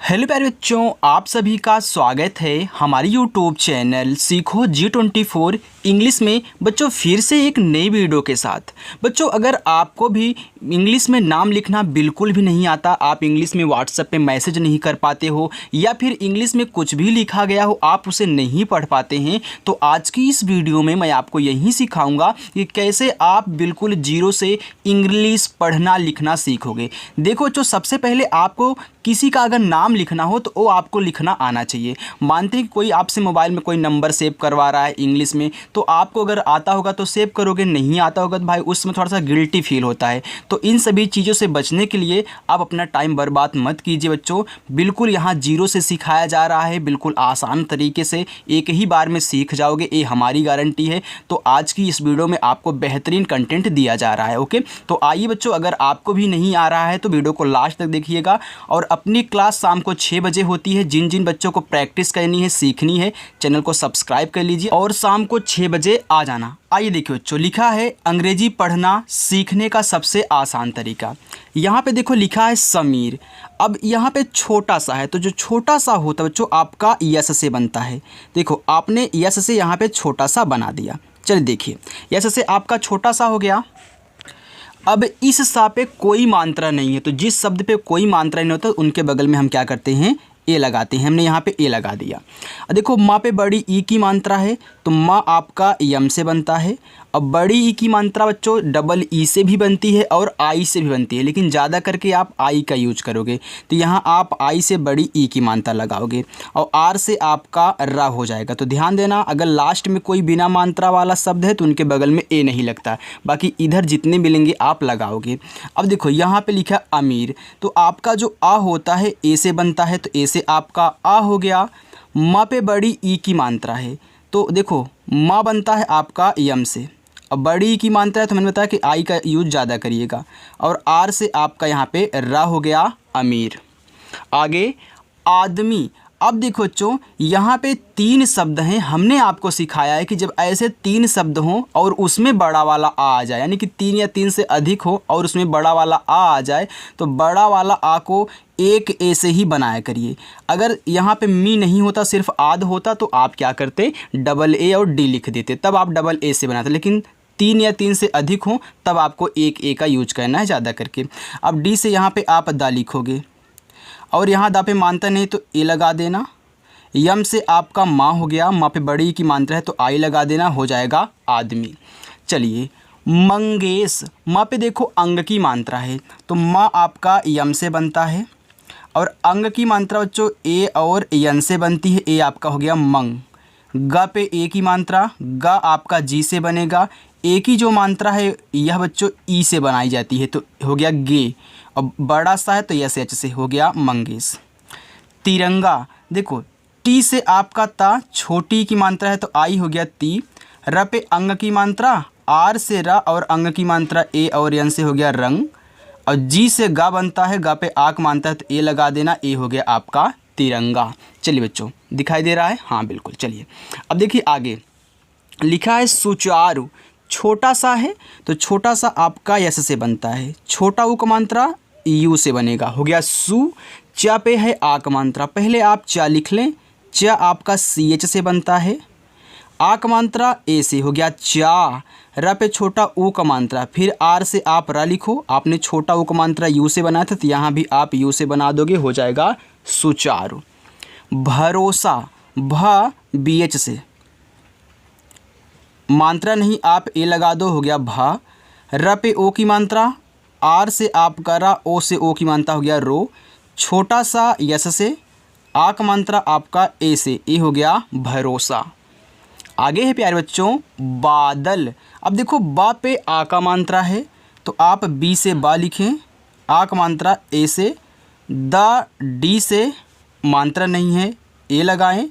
Hello प्यारे बच्चों, आप सभी का स्वागत है हमारी यूट्यूब चैनल सीखो G24 इंग्लिश में। बच्चों फिर से एक नई वीडियो के साथ। बच्चों अगर आपको भी इंग्लिश में नाम लिखना बिल्कुल भी नहीं आता, आप इंग्लिश में व्हाट्सएप पे मैसेज नहीं कर पाते हो या फिर इंग्लिश में कुछ भी लिखा गया हो आप उसे नहीं पढ़ पाते हैं, तो आज की इस वीडियो में मैं आपको यही सिखाऊंगा कि कैसे आप बिल्कुल जीरो से इंग्लिश पढ़ना लिखना सीखोगे। देखो बच्चों, सबसे पहले आपको किसी का अगर नाम लिखना हो तो वो आपको लिखना आना चाहिए। मानते हैं कि कोई आपसे मोबाइल में कोई नंबर सेव करवा रहा है इंग्लिश में, तो आपको अगर आता होगा तो सेव करोगे, नहीं आता होगा तो भाई उसमें थोड़ा सा गिल्टी फील होता है। तो इन सभी चीज़ों से बचने के लिए आप अपना टाइम बर्बाद मत कीजिए बच्चों। बिल्कुल यहाँ जीरो से सिखाया जा रहा है, बिल्कुल आसान तरीके से एक ही बार में सीख जाओगे, ये हमारी गारंटी है। तो आज की इस वीडियो में आपको बेहतरीन कंटेंट दिया जा रहा है। ओके, तो आइए बच्चों, अगर आपको भी नहीं आ रहा है तो वीडियो को लास्ट तक देखिएगा। और अपनी क्लास शाम को 6 बजे होती है। जिन जिन बच्चों को प्रैक्टिस करनी है, सीखनी है, चैनल को सब्सक्राइब कर लीजिए और शाम को 6 बजे आ जाना। आइए देखिए बच्चों, लिखा है अंग्रेजी पढ़ना सीखने का सबसे आसान तरीका। यहाँ पे देखो लिखा है समीर। अब यहाँ पे छोटा सा है, तो जो छोटा सा होता है बच्चों आपका यस से बनता है। देखो आपने यस से यहाँ पे छोटा सा बना दिया। चलिए देखिए, यस से आपका छोटा सा हो गया। अब इस सा पे कोई मात्रा नहीं है, तो जिस शब्द पे कोई मात्रा नहीं होता उनके बगल में हम क्या करते हैं, ए लगाते हैं। हमने यहाँ पे ए लगा दिया। देखो माँ पे बड़ी ई की मात्रा है, तो माँ आपका यम से बनता है। अब बड़ी ई की मात्रा बच्चों डबल ई से भी बनती है और आई से भी बनती है, लेकिन ज़्यादा करके आप आई का यूज करोगे, तो यहाँ आप आई से बड़ी ई की मात्रा लगाओगे और आर से आपका रा हो जाएगा। तो ध्यान देना, अगर लास्ट में कोई बिना मात्रा वाला शब्द है तो उनके बगल में ए नहीं लगता, बाकी इधर जितने मिलेंगे आप लगाओगे। अब देखो यहाँ पे लिखा अमीर, तो आपका जो आ होता है ए से बनता है, तो ए से आपका आ हो गया। माँ पे बड़ी ई की मात्रा है, तो देखो माँ बनता है आपका यम से। अब बड़ी ई की मात्रा है तो मैंने बताया कि आई का यूज ज़्यादा करिएगा। और आर से आपका यहाँ पे रा हो गया अमीर। आगे आदमी। अब देखो बच्चों यहाँ पे 3 शब्द हैं। हमने आपको सिखाया है कि जब ऐसे 3 शब्द हों और उसमें बड़ा वाला आ जाए, यानी कि 3 या 3 से अधिक हो और उसमें बड़ा वाला आ जाए, तो बड़ा वाला आ को एक ए से ही बनाया करिए। अगर यहाँ पे मी नहीं होता, सिर्फ आद होता, तो आप क्या करते, डबल ए और डी लिख देते, तब आप डबल ए से बनाते। लेकिन 3 या 3 से अधिक हो तब आपको एक ए का यूज करना है ज़्यादा करके। अब डी से यहाँ पे आप दा लिखोगे और यहाँ दा पे मानता नहीं तो ए लगा देना। यम से आपका माँ हो गया, माँ पे बड़ी की मात्रा है तो आई लगा देना, हो जाएगा आदमी। चलिए मंगेश। माँ पे देखो अंग की मात्रा है, तो माँ आपका यम से बनता है और अंग की मात्रा बच्चों ए और यन से बनती है। ए आपका हो गया मंग। ग पे ए की मात्रा, ग आपका जी से बनेगा। ए की जो मात्रा है यह बच्चों ई से बनाई जाती है, तो हो गया गे। और बड़ा सा है तो यस एच से हो गया मंगेश। तिरंगा। देखो टी से आपका ता, छोटी की मात्रा है तो आई हो गया ती। र पे अंग की मात्रा, आर से रा और अंग की मात्रा ए और यन से हो गया रंग। और जी से गा बनता है, गा पे आक मानता है तो ए लगा देना, ए हो गया आपका तिरंगा। चलिए बच्चों दिखाई दे रहा है, हाँ बिल्कुल। चलिए अब देखिए आगे लिखा है सुचारू। छोटा सा है तो छोटा सा आपका यस से बनता है, छोटा ऊ का मात्रा यू से बनेगा, हो गया सु। चा पे है आ का मात्रा, पहले आप चा लिख लें, चा आपका सी एच से बनता है। आ का मात्रा ए से हो गया चा। र पे छोटा ऊ का मात्रा, फिर आर से आप रा लिखो। आपने छोटा ऊ का मात्रा यू से बनाया था तो यहाँ भी आप यू से बना दोगे, हो जाएगा सुचारू। भरोसा। भ बी एच से मात्रा नहीं, आप ए लगा दो, हो गया भा। र पे ओ की मात्रा, आर से आप करा, ओ से ओ की मात्रा हो गया रो। छोटा सा यस से, आ का मात्रा आपका ए से, ए हो गया भरोसा। आगे है प्यारे बच्चों बादल। अब देखो बा पे आ का मात्रा है तो आप बी से बा लिखें, आ का मात्रा ए से। द डी से मात्रा नहीं है, ए लगाएं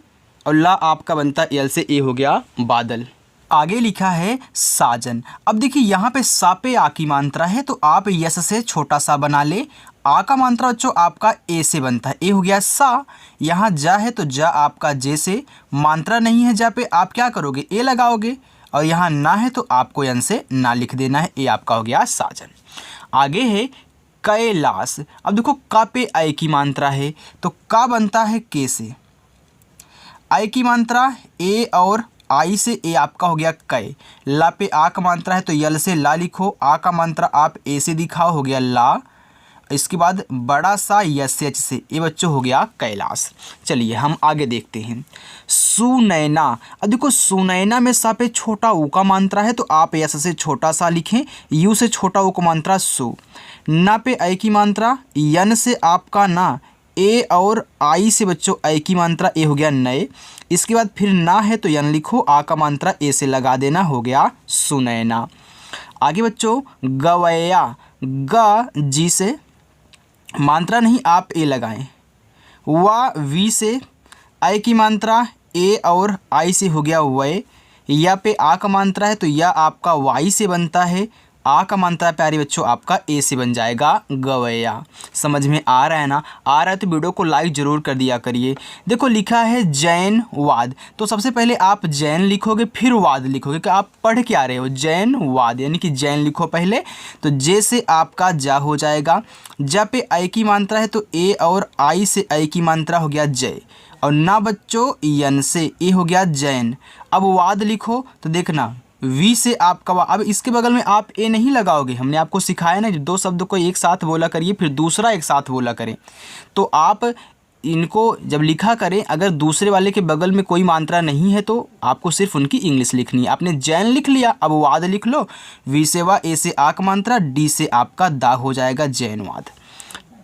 और ला आपका बनता एल से, ए हो गया बादल। आगे लिखा है साजन। अब देखिए यहाँ पे सा पे आ की मात्रा है तो आप यस से छोटा सा बना ले। आ का मात्रा बच्चों आपका ए से बनता है, ए हो गया सा। यहाँ जा है तो जा आपका जे से, मात्रा नहीं है जा पे आप क्या करोगे, ए लगाओगे। और यहाँ ना है तो आपको यन से ना लिख देना है, ए आपका हो गया साजन। आगे है कैलाश। अब देखो का पे आई की मात्रा है तो का बनता है के से, आई की मात्रा ए और आई से ए आपका हो गया कै। ला पे आ का मात्रा है तो यल से ला लिखो, आ का मात्रा आप ए से दिखाओ हो गया ला। इसके बाद बड़ा सा यस एच से ये बच्चों हो गया कैलाश। चलिए हम आगे देखते हैं। सुनैना। अब देखो सुनैना में सा पे छोटा ऊ का मात्रा है तो आप यस से छोटा सा लिखें, यू से छोटा ऊ का मात्रा सु। ना पे आई की मात्रा, यन से आपका ना, ए और आई से बच्चों आई की मात्रा ए हो गया नए। इसके बाद फिर ना है तो यन लिखो, आ का मात्रा ए से लगा देना हो गया सुनैना। आगे बच्चों गवैया। ग जी से मात्रा नहीं आप ए लगाएं, वा वी से आई की मात्रा ए और आई से हो गया वय। या पे आ का मात्रा है तो या आपका वाई से बनता है, आ का मात्रा प्यारे बच्चों आपका ए से बन जाएगा गवैया। समझ में आ रहा है ना? आ रहा है तो वीडियो को लाइक ज़रूर कर दिया करिए। देखो लिखा है जैन वाद, तो सबसे पहले आप जैन लिखोगे फिर वाद लिखोगे कि आप पढ़ के आ रहे हो। जैन वाद यानी कि जैन लिखो पहले, तो जे से आपका जा हो जाएगा। जा पे आई की मात्रा है तो ए और आई से आई की मात्रा हो गया जय, और ना बच्चों यन से ए हो गया जैन। अब वाद लिखो तो देखना वी से आपका अब इसके बगल में आप ए नहीं लगाओगे, हमने आपको सिखाया ना दो शब्द को एक साथ बोला करिए फिर दूसरा एक साथ बोला करें। तो आप इनको जब लिखा करें, अगर दूसरे वाले के बगल में कोई मात्रा नहीं है तो आपको सिर्फ उनकी इंग्लिश लिखनी है। आपने जैन लिख लिया, अब वाद लिख लो। वी से वा, ए से आ का मात्रा, डी से आपका दा हो जाएगा जैनवाद।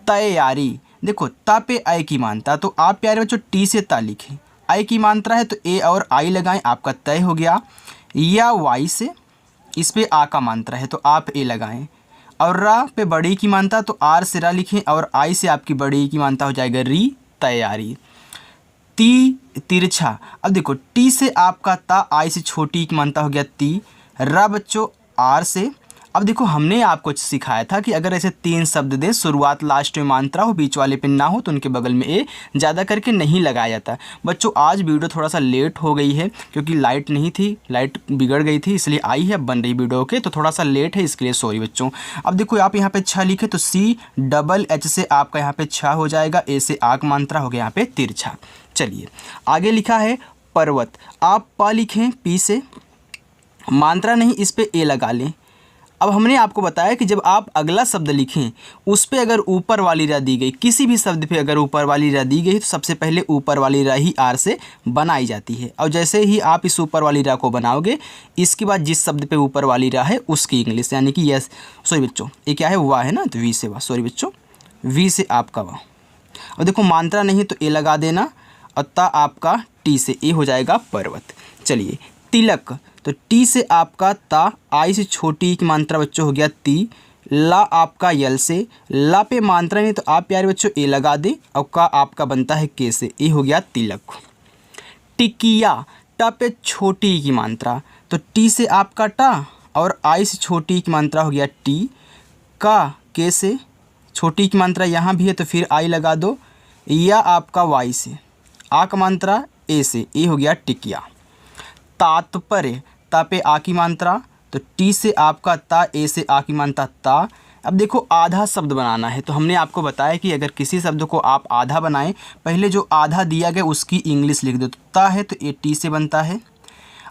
तैयारी। देखो ता पे आई की मात्रा तो आप प्यारे बच्चों टी से ता लिखें, आई की मात्रा है तो ए और आई लगाएं, आपका तय हो गया। या वाई से इस पे आ का मात्रा है तो आप ए लगाएं, और रा पे बड़ी की मात्रा तो आर से रा लिखें, और आई से आपकी बड़ी की मात्रा हो जाएगा री तैयारी। ती तिरछा। अब देखो टी से आपका ता, आई से छोटी की मात्रा हो गया ती, रा बच्चों आर से। अब देखो हमने आपको सिखाया था कि अगर ऐसे तीन शब्द दे, शुरुआत लास्ट में मात्रा हो, बीच वाले पे ना हो, तो उनके बगल में ए ज़्यादा करके नहीं लगाया जाता। बच्चों आज वीडियो थोड़ा सा लेट हो गई है क्योंकि लाइट नहीं थी, लाइट बिगड़ गई थी इसलिए आई है, अब बन रही वीडियो के, तो थोड़ा सा लेट है इसके लिए सॉरी बच्चों। अब देखो आप यहाँ पे छः लिखे तो सी डबल एच से आपका यहाँ पे छः हो जाएगा, ए से आग मात्रा हो गया यहाँ पे तिरछा। चलिए आगे लिखा है पर्वत, आप प लिखें पी से, मात्रा नहीं इस पे ए लगा लें। अब हमने आपको बताया कि जब आप अगला शब्द लिखें उस पे अगर ऊपर वाली रा दी गई, किसी भी शब्द पे अगर ऊपर वाली रा दी गई तो सबसे पहले ऊपर वाली रा ही आर से बनाई जाती है, और जैसे ही आप इस ऊपर वाली रा को बनाओगे इसके बाद जिस शब्द पे ऊपर वाली रा है उसकी इंग्लिश, यानी कि यस सॉरी बच्चों ये क्या है वाह है ना, तो वी से वाह, सॉरी बच्चों वी से आपका वाह। और देखो मात्रा नहीं तो ए लगा देना, और ता आपका टी से ए हो जाएगा पर्वत। चलिए तिलक, तो टी से आपका ता, आई से छोटी की मात्रा बच्चों हो गया ती, ला आपका यल से, ला पे मात्रा नहीं तो आप प्यारे बच्चों ए लगा दे, और का आपका बनता है के से, ए हो गया तिलक। टिकिया, टा पे छोटी की मात्रा तो टी से आपका टा, और आई से छोटी की मात्रा हो गया टी, का के से छोटी की मात्रा यहाँ भी है तो फिर आई लगा दो, या आपका वाई से, आ का मात्रा ए से, ए हो गया टिकिया। तात्पर्य, ता पे आ की मात्रा तो टी से आपका ता, ए से आ की मात्रा ता। अब देखो आधा शब्द बनाना है तो हमने आपको बताया कि अगर किसी शब्द को आप आधा बनाएं, पहले जो आधा दिया गया उसकी इंग्लिश लिख दो। तो ता है तो ए टी से बनता है।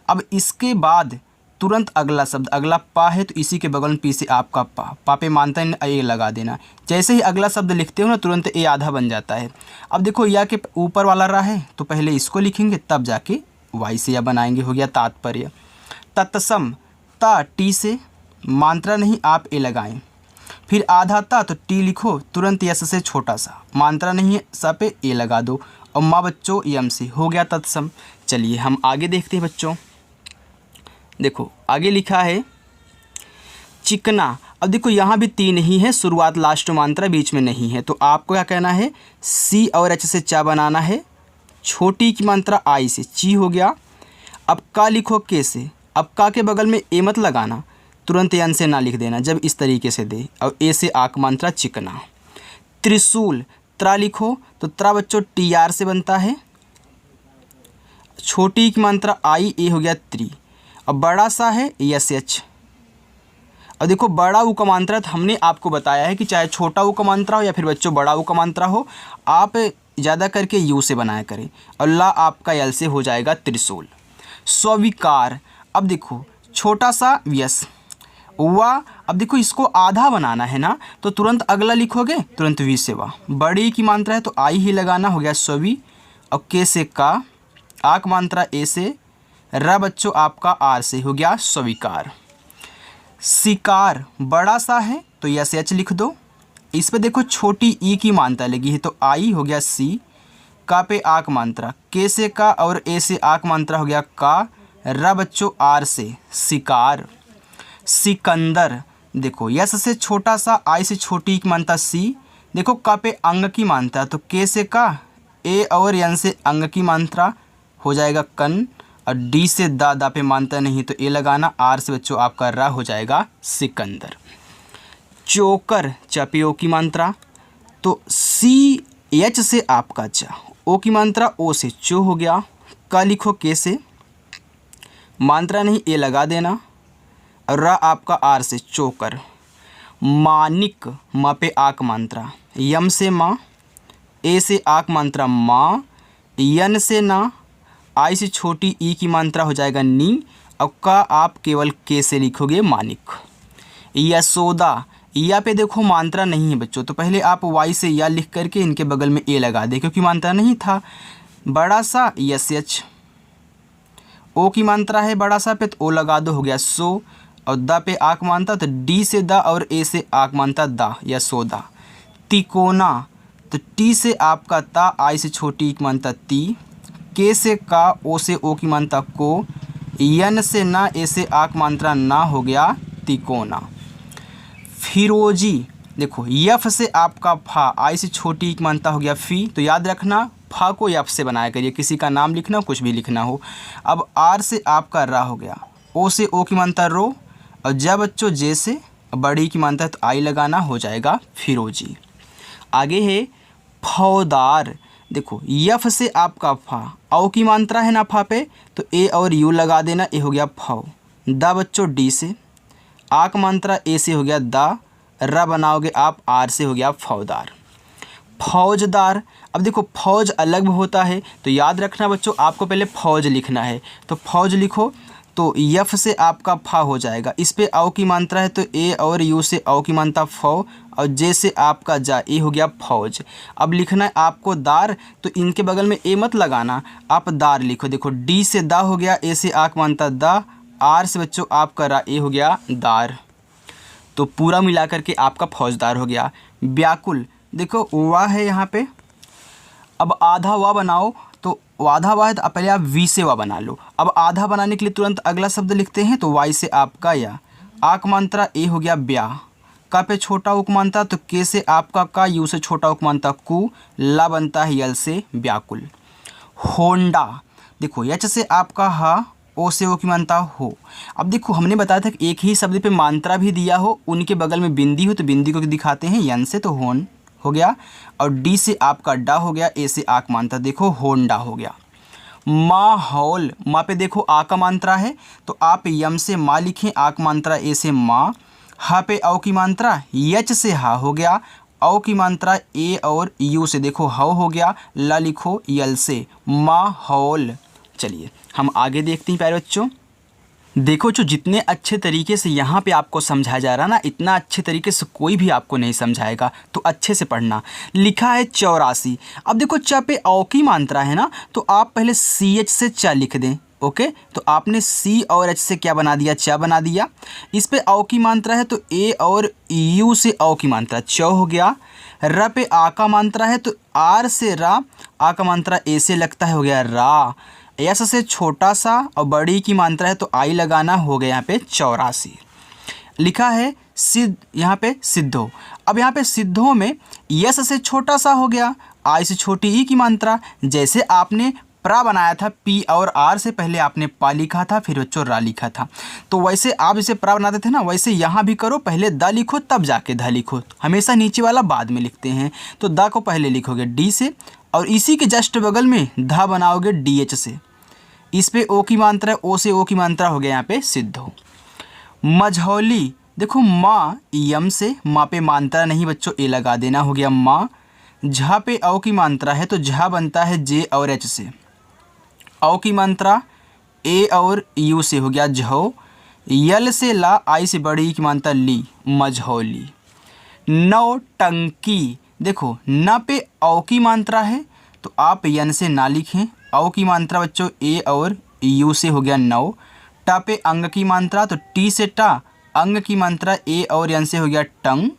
अब इसके बाद तुरंत अगला शब्द, अगला पा है तो इसी के बगल में पी से आपका पा पे मानता है ए लगा देना। जैसे ही अगला शब्द लिखते हो ना तुरंत ए आधा बन जाता है। अब देखो या के ऊपर वाला रहा है तो पहले इसको लिखेंगे तब जाके वाई से या बनाएंगे, हो गया तात्पर्य। तत्सम, ता टी से, मात्रा नहीं आप ए लगाएं, फिर आधा ता तो टी लिखो, तुरंत यस से छोटा सा, मात्रा नहीं है सा पे ए लगा दो, और माँ बच्चों यम से, हो गया तत्सम। चलिए हम आगे देखते हैं बच्चों। देखो आगे लिखा है चिकना। अब देखो यहाँ भी तीन ही है, शुरुआत लास्ट मात्रा बीच में नहीं है, तो आपको क्या कहना है सी और एच से चा बनाना है, छोटी की मात्रा आई से ची हो गया। अब का लिखो के से, अब का के बगल में ए मत लगाना, तुरंत एन से ना लिख देना जब इस तरीके से दे, और ए से आक मात्रा चिकना। त्रिशूल, त्रा लिखो तो त्रा बच्चों टी आर से बनता है, छोटी की मात्रा आई, ए हो गया त्रि, अब बड़ा सा है यस एच, और देखो बड़ा ऊ का मात्रा तो हमने आपको बताया है कि चाहे छोटा ऊ का मात्रा हो या फिर बच्चों बड़ा ऊ का मात्रा हो, आप ज़्यादा करके यू से बनाया करें और ला आपका यल से हो जाएगा त्रिशूल। स्वीकार, अब देखो छोटा सा यस वाह, अब देखो इसको आधा बनाना है ना, तो तुरंत अगला लिखोगे, तुरंत वी से वाह। बड़ी की मात्रा है तो आई ही लगाना, हो गया स्वी, और के से का, आक मात्रा ए से, र बच्चों आपका आर से, हो गया स्वीकार। शिकार बड़ा सा है तो यस एच लिख दो, इस पे देखो छोटी ई की मात्रा लगी है तो आई, हो गया सी, का पे आक मात्रा, के से का और ए से आक मात्रा, हो गया का, र बच्चों आर से शिकार। सिकंदर, देखो यस से छोटा सा, आई से छोटी की मात्रा सी, देखो का पे अंग की मात्रा तो के से का, ए और यन से अंग की मात्रा, हो जाएगा कन, और डी से दा पे मात्रा नहीं तो ए लगाना, आर से बच्चों आपका रा, हो जाएगा सिकंदर। चोकर, चपे की मात्रा तो सी एच से आपका चा, ओ की मात्रा ओ से चो, हो गया, का लिखो के से, मात्रा नहीं ए लगा देना, और रा आपका आर से चोकर। मानिक, म पे आक मात्रा, यम से माँ, ए से आक मात्रा माँ, यन से ना, आई से छोटी ई की मात्रा, हो जाएगा नी, और का आप केवल के से लिखोगे मानिक। यशोदा, या पे देखो मात्रा नहीं है बच्चों, तो पहले आप वाई से या लिख करके इनके बगल में ए लगा दे, क्योंकि मात्रा नहीं था। बड़ा सा यस एच, ओ की मात्रा है बड़ा सा पे तो ओ लगा दो, हो गया सो, और दा पे आक मात्रा तो डी से दा और ए से आक मात्रा दा, यशोदा। तिकोना, तो टी से आपका ता, आई से छोटी की मात्रा ती, के से का, ओ से ओ की मात्रा को, यन से ना, ए से आक मात्रा ना, हो गया तिकोना। फिरोजी, देखो यफ से आपका फा, आई से छोटी की मात्रा, हो गया फी, तो याद रखना फा को यफ से बनाया करिए, किसी का नाम लिखना कुछ भी लिखना हो। अब आर से आपका रा, हो गया, ओ से ओ की मात्रा रो, और जब बच्चों जे से बड़ी की मात्रा तो आई लगाना, हो जाएगा फिरोजी। आगे है फौदार, देखो यफ से आपका फा, औ की मात्रा है ना फा पे तो ए और यू लगा देना, ए हो गया फौ, दा बच्चों डी से, आक मात्रा ए से, हो गया दा, रा बनाओगे आप आर से, हो गया फौदार। फौजदार, अब देखो फौज अलग होता है तो याद रखना बच्चों आपको पहले फौज लिखना है, तो फौज लिखो तो यफ से आपका फा हो जाएगा, इस पे औ की मात्रा है तो ए और यू से औ की मात्रा फौ, और जे से आपका जा, ए हो गया फौज। अब लिखना है आपको दार, तो इनके बगल में ए मत लगाना, आप दार लिखो, देखो डी से दा, हो गया, ए से आक मात्रा दा, आर से बच्चों आपका रा, ए हो गया दार। तो पूरा मिला करके आपका फौजदार हो गया। व्याकुल, देखो वाह है यहाँ पे, अब आधा वाह बनाओ, तो आधा वाह है तो पहले आप वी से वाह बना लो। अब आधा बनाने के लिए तुरंत अगला शब्द लिखते हैं, तो वाई से आपका या, आक मात्रा ए, हो गया ब्याह, का पे छोटा उक मात्रा तो के से आपका का, यू से छोटा उक मात्रा कु, ला बनता है यल से व्याकुल। होंडा, देखो यच से आपका हा, ओ से ओ की मात्रा हो। अब देखो हमने बताया था कि एक ही शब्द पे मात्रा भी दिया हो, उनके बगल में बिंदी हो तो बिंदी को दिखाते हैं यन से, तो होन हो गया, और डी से आपका डा, हो गया, ए से आक मात्रा, देखो होंडा हो गया। माहौल, माँ पे देखो आ का मात्रा है तो आप यम से माँ लिखें, आक मात्रा ए से माँ, हा पे औ की मात्रा, यच से हा, हो गया, औ की मात्रा ए और यू से, देखो हव, हो गया, ला लिखो यल से, माहौल। चलिए हम आगे देखते हैं प्यारे बच्चों। देखो जो जितने अच्छे तरीके से यहाँ पे आपको समझाया जा रहा ना, इतना अच्छे तरीके से कोई भी आपको नहीं समझाएगा, तो अच्छे से पढ़ना। लिखा है 84। अब देखो च पे औ की मात्रा है ना, तो आप पहले सी एच से च लिख दें, ओके। तो आपने सी और एच से क्या बना दिया, च बना दिया। इस पे औ की मात्रा है तो ए और यू से औ की मात्रा च हो गया। र पे आ का मात्रा है तो आर से रा, आ का मात्रा ए से लगता है, हो गया रा। यस से छोटा सा और बड़ी की मात्रा है तो आई लगाना, हो गया यहाँ पे 84। लिखा है सिद्ध, यहाँ पे सिद्धो। अब यहाँ पे सिद्धों में यस से छोटा सा हो गया, आई से छोटी ई की मात्रा, जैसे आपने प्रा बनाया था पी और आर से पहले आपने पा लिखा था, फिर बच्चों रा लिखा था, तो वैसे आप इसे प्रा बनाते थे ना, वैसे यहाँ भी करो, पहले द लिखो तब जाके ध लिखो। हमेशा नीचे वाला बाद में लिखते हैं, तो द को पहले लिखोगे डी से, और इसी के जस्ट बगल में ध बनाओगे डी एच से। इस पे ओ की मात्रा है, ओ से ओ की मात्रा, हो गया यहाँ पे सिद्धो। मझौली, देखो माँ यम से माँ पे मात्रा नहीं बच्चों, ए लगा देना, हो गया माँ। झा पे औ की मात्रा है तो झा बनता है जे और एच से। औ की मात्रा ए और यू से, हो गया झौ। यल से ला, आई से बड़ी की मात्रा ली, मझौली। नौटंकी, देखो न पे औ की मात्रा है तो आप यन से ना लिखें। औ की मात्रा बच्चों ए और यू से, हो गया नौ। टा पे अंग की मात्रा तो टी से टा, अंग की मात्रा ए और यन से, हो गया टंग।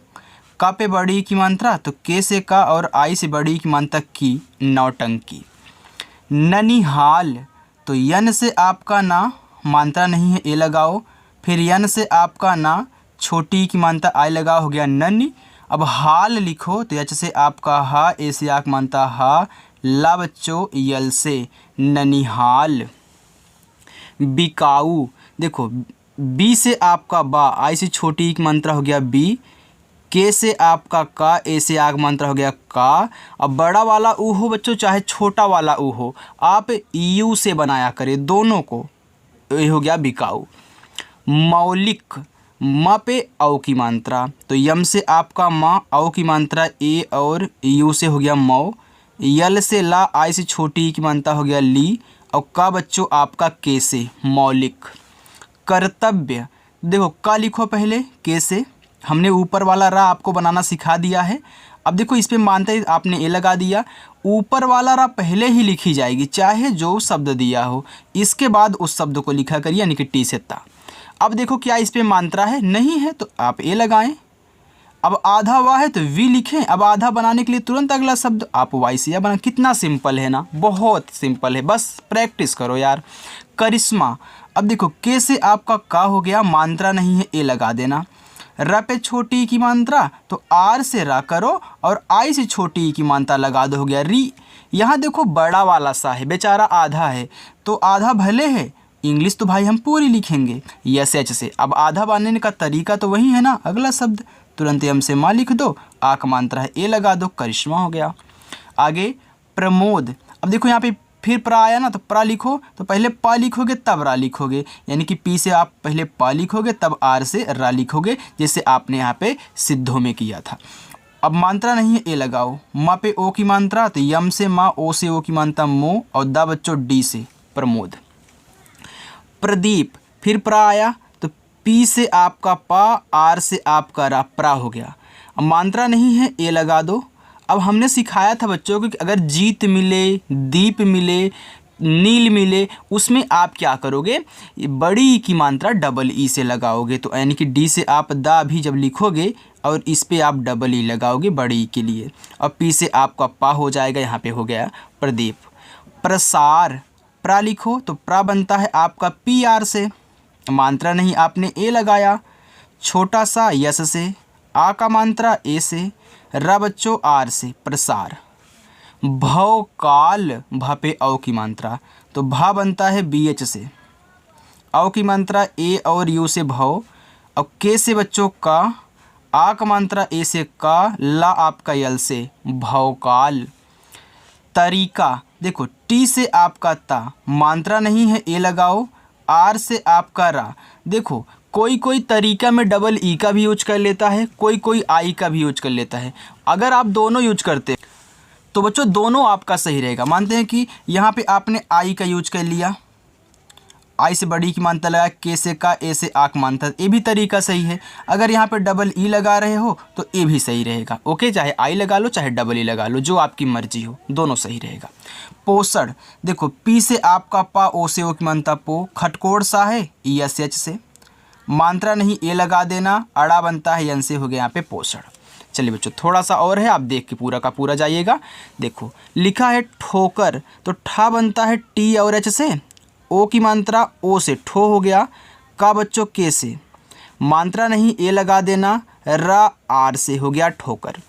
का पे बड़ी की मात्रा तो के से का और आई से बड़ी की मात्रा की, नौटंकी। ननिहाल, तो यन से आपका ना मात्रा नहीं है, ए लगाओ। फिर यन से आपका ना छोटी की मात्रा आई लगाओ, हो गया ननी। अब हाल लिखो तो एच से आपका हा, ए से आक मात्रा हा, ला बच्चों यल से, ननिहाल। बिकाऊ, देखो बी से आपका बा, आई से छोटी की मात्रा, हो गया बी। के से आपका का, ए से आग मात्रा, हो गया का। अब बड़ा वाला ऊ हो बच्चों चाहे छोटा वाला ऊ हो, आप यू से बनाया करें दोनों को, ये हो गया बिकाऊ। मौलिक, म पे औ की मात्रा तो यम से आपका माँ, औ की मात्रा ए और यू से, हो गया मौ। यल से ला, आई से छोटी की मात्रा, हो गया ली। और का बच्चों आपका के से, मौलिक। कर्तव्य, देखो का लिखो पहले के से, हमने ऊपर वाला रा आपको बनाना सिखा दिया है। अब देखो इस पे मानते ही आपने ए लगा दिया, ऊपर वाला रा पहले ही लिखी जाएगी चाहे जो शब्द दिया हो, इसके बाद उस शब्द को लिखा करिए, यानी कि टी से ता। अब देखो क्या इस पे मात्रा है, नहीं है तो आप ए लगाएं। अब आधा वाह है तो वी लिखें। अब आधा बनाने के लिए तुरंत अगला शब्द आप वाई से या बना। कितना सिंपल है ना, बहुत सिंपल है, बस प्रैक्टिस करो यार। करिश्मा, अब देखो के से आपका का हो गया, मात्रा नहीं है, ए लगा देना। र पे छोटी की मात्रा तो आर से रा करो और आई से छोटी की मात्रा लगा दो, हो गया री। यहाँ देखो बड़ा वाला सा है, बेचारा आधा है तो आधा भले है, इंग्लिश तो भाई हम पूरी लिखेंगे यस एच से। अब आधा बनाने का तरीका तो वही है ना, अगला शब्द तुरंत एम से माँ लिख दो, आक मात्रा है, ए लगा दो, करिश्मा हो गया। आगे प्रमोद, अब देखो यहाँ पे फिर प्रा आया ना तो प्रा लिखो, तो पहले पा लिखोगे तब रा लिखोगे, यानी कि पी से आप पहले पा लिखोगे तब आर से रा लिखोगे, जैसे आपने यहाँ पे सिद्धों में किया था। अब मात्रा नहीं है, ए लगाओ। माँ पे ओ की मात्रा तो यम से माँ, ओ से ओ की मात्रा मो, और दा बच्चों डी से, प्रमोद। प्रदीप, फिर प्रा आया तो पी से आपका पा, आर से आपका रा, प्रा हो गया। अब मात्रा नहीं है, ए लगा दो। अब हमने सिखाया था बच्चों को कि अगर जीत मिले, दीप मिले, नील मिले, उसमें आप क्या करोगे, बड़ी की मात्रा डबल ई से लगाओगे, तो यानी कि डी से आप दा भी जब लिखोगे और इस पे आप डबल ई लगाओगे बड़ी के लिए, और पी से आपका पा हो जाएगा, यहाँ पे हो गया प्रदीप। प्रसार, प्रा लिखो तो प्रा बनता है आपका पी आर से, मात्रा नहीं आपने ए लगाया। छोटा सा यस से, आ का मात्रा ए से, रा बच्चों आर से, प्रसार। भवकाल, भा पे औ की मात्रा तो भा बनता है बी एच से, औ की मात्रा ए और यू से भव, और के से बच्चों का, आ का मात्रा ए से का, ला आपका यल से, भवकाल। तरीका, देखो टी से आपका ता, मात्रा नहीं है, ए लगाओ। आर से आपका रा, देखो कोई कोई तरीका में डबल ई का भी यूज कर लेता है, कोई कोई आई का भी यूज कर लेता है। अगर आप दोनों यूज करते तो बच्चों दोनों आपका सही रहेगा। मानते हैं कि यहाँ पे आपने आई का यूज कर लिया, आई से बड़ी की मात्रा लगा, के से का, ए से आक मात्रा, ये भी तरीका सही है। अगर यहाँ पे डबल ई लगा रहे हो तो ये भी सही रहेगा। ओके, चाहे आई लगा लो चाहे डबल ई लगा लो, जो आपकी मर्जी हो, दोनों सही रहेगा। पोषण, देखो पी से आपका पा, ओ से ओ की मात्रा पो, खटकोड़ सा है, ई एस एच से, मात्रा नहीं, ए लगा देना, अड़ा बनता है यन से, हो गया यहाँ पे पोषण। चलिए बच्चों थोड़ा सा और है, आप देख के पूरा का पूरा जाइएगा। देखो लिखा है ठोकर, तो ठा बनता है टी और एच से, ओ की मात्रा ओ से, ठो हो गया। का बच्चों के से, मात्रा नहीं, ए लगा देना, रा आर से, हो गया ठोकर।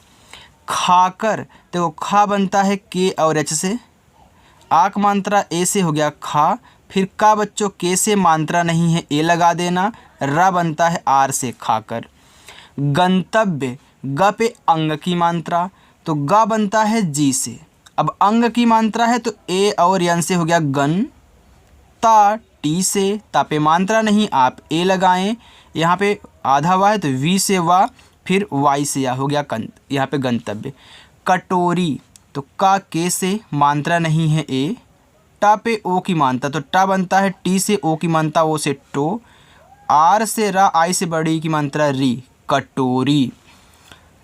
खाकर, देखो खा बनता है के और एच से, आक मात्रा ए से, हो गया खा। फिर का बच्चों के से, मात्रा नहीं है, ए लगा देना, रा बनता है आर से, खाकर। गंतव्य, ग पे अंग की मात्रा तो ग बनता है जी से, अब अंग की मात्रा है तो ए और यन से, हो गया गन। ता टी से, ता पे मात्रा नहीं, आप ए लगाएं, यहाँ पे आधा वा है तो वी से वा, फिर वाई से या, हो गया यहाँ पे गंतव्य। कटोरी तो का के से मात्रा नहीं है ए, टा पे ओ की मात्रा तो टा बनता है, टी से ओ की मात्रा ओ से टो, आर से रा, आई से बड़ी की मात्रा री, कटोरी।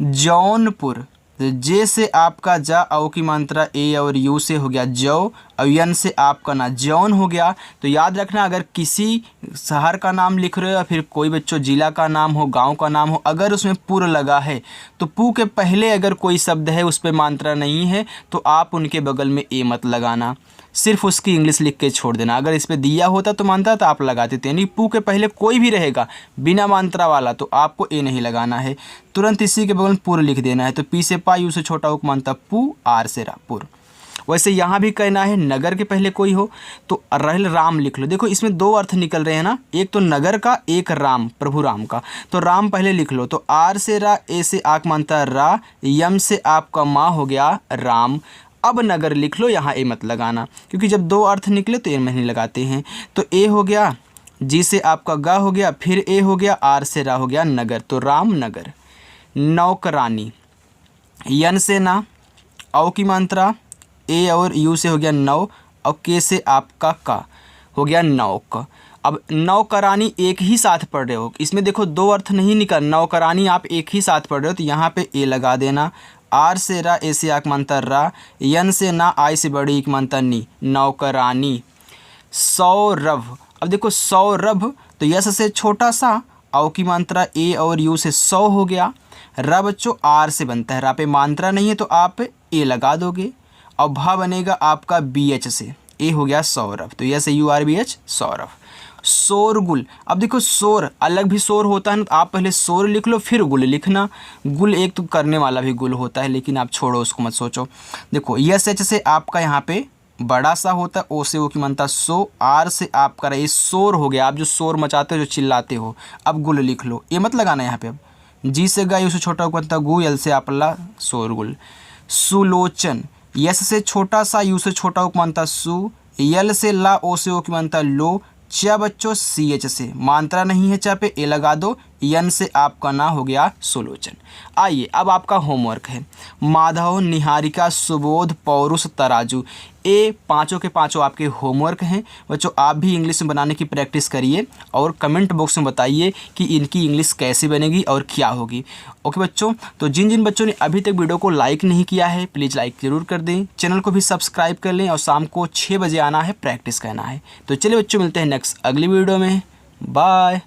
जौनपुर तो जे से आपका जा, औ की मात्रा ए और यू से हो गया जौ, और यन से आपका ना जौन हो गया। तो याद रखना अगर किसी शहर का नाम लिख रहे हो या फिर कोई बच्चों जिला का नाम हो, गांव का नाम हो, अगर उसमें पुर लगा है तो पू के पहले अगर कोई शब्द है उस पर मात्रा नहीं है तो आप उनके बगल में ए मत लगाना, सिर्फ उसकी इंग्लिश लिख के छोड़ देना। अगर इस पे दिया होता तो मात्रा तो आप लगाते थे, यानी पू के पहले कोई भी रहेगा बिना मात्रा वाला तो आपको ए नहीं लगाना है, तुरंत इसी के बगल में पुर लिख देना है। तो पी से पा, यू से छोटा उक मात्रा पू, आर से रा, पुर। वैसे यहाँ भी कहना है नगर के पहले कोई हो तो रहल राम लिख लो। देखो इसमें दो अर्थ निकल रहे हैं ना, एक तो नगर का, एक राम, प्रभु राम का। तो राम पहले लिख लो, तो आर से रा, ए से आक मानता रा, यम से आपका माँ हो गया राम। अब नगर लिख लो, यहाँ ए मत लगाना क्योंकि जब दो अर्थ निकले तो ए में नहीं लगाते हैं। तो ए हो गया, जी से आपका गा हो गया, फिर ए हो गया, आर से रा हो गया नगर, तो राम नगर। नौकरानी, यन से ना, औ की मात्रा ए और यू से हो गया नौ, और के से आपका का हो गया नौक। अब नौकरानी एक ही साथ पढ़ रहे हो, इसमें देखो दो अर्थ नहीं निकल, नौकरानी आप एक ही साथ पढ़ रहे हो तो यहाँ पे ए लगा देना। आर से रा, ए से आक मानता रा, यन से ना, आई से बड़ी एक मानता नी, नौकरानी। सौरभ, अब देखो सौरभ तो यस से छोटा सा, औ की मात्रा ए और यू से सौ हो गया, रा बच्चों आर से बनता है, रा पे मात्रा नहीं है तो आप ए लगा दोगे, और भा बनेगा आपका बी एच से, ए हो गया सौरभ, तो yes you are B H Saurabh. शोरगुल, अब देखो शोर अलग भी शोर होता है ना, तो आप पहले शोर लिख लो फिर गुल लिखना। गुल एक तो करने वाला भी गुल होता है लेकिन आप छोड़ो उसको मत सोचो। देखो यस एच से आपका यहाँ पे बड़ा सा होता है, ओ से ओ की मानता सो, आर से आपका ये शोर हो गया, आप जो शोर मचाते हो, जो चिल्लाते हो। अब गुल लिख लो, ये मत लगाना यहाँ पे। अब जी से गा, यू से छोटा बनता गु, यल से आप ला, शोरगुल। सुलोचन, यस से छोटा सा, यू से छोटा उक मानता सु, यल से ला, ओ से ओ की मानता लो, च बच्चों सी एच से मात्रा नहीं है, च पे ए लगा दो, यन से आपका ना हो गया सुलोचन। आइए अब आपका होमवर्क है, माधव, निहारिका, सुबोध, पौरुष, तराजू, ये पांचों के पांचों आपके होमवर्क हैं बच्चों। आप भी इंग्लिश में बनाने की प्रैक्टिस करिए और कमेंट बॉक्स में बताइए कि इनकी इंग्लिश कैसे बनेगी और क्या होगी। ओके बच्चों, तो जिन जिन बच्चों ने अभी तक वीडियो को लाइक नहीं किया है प्लीज़ लाइक ज़रूर कर दें, चैनल को भी सब्सक्राइब कर लें और शाम को 6 बजे आना है, प्रैक्टिस करना है। तो चलिए बच्चों, मिलते हैं नेक्स्ट अगली वीडियो में, बाय।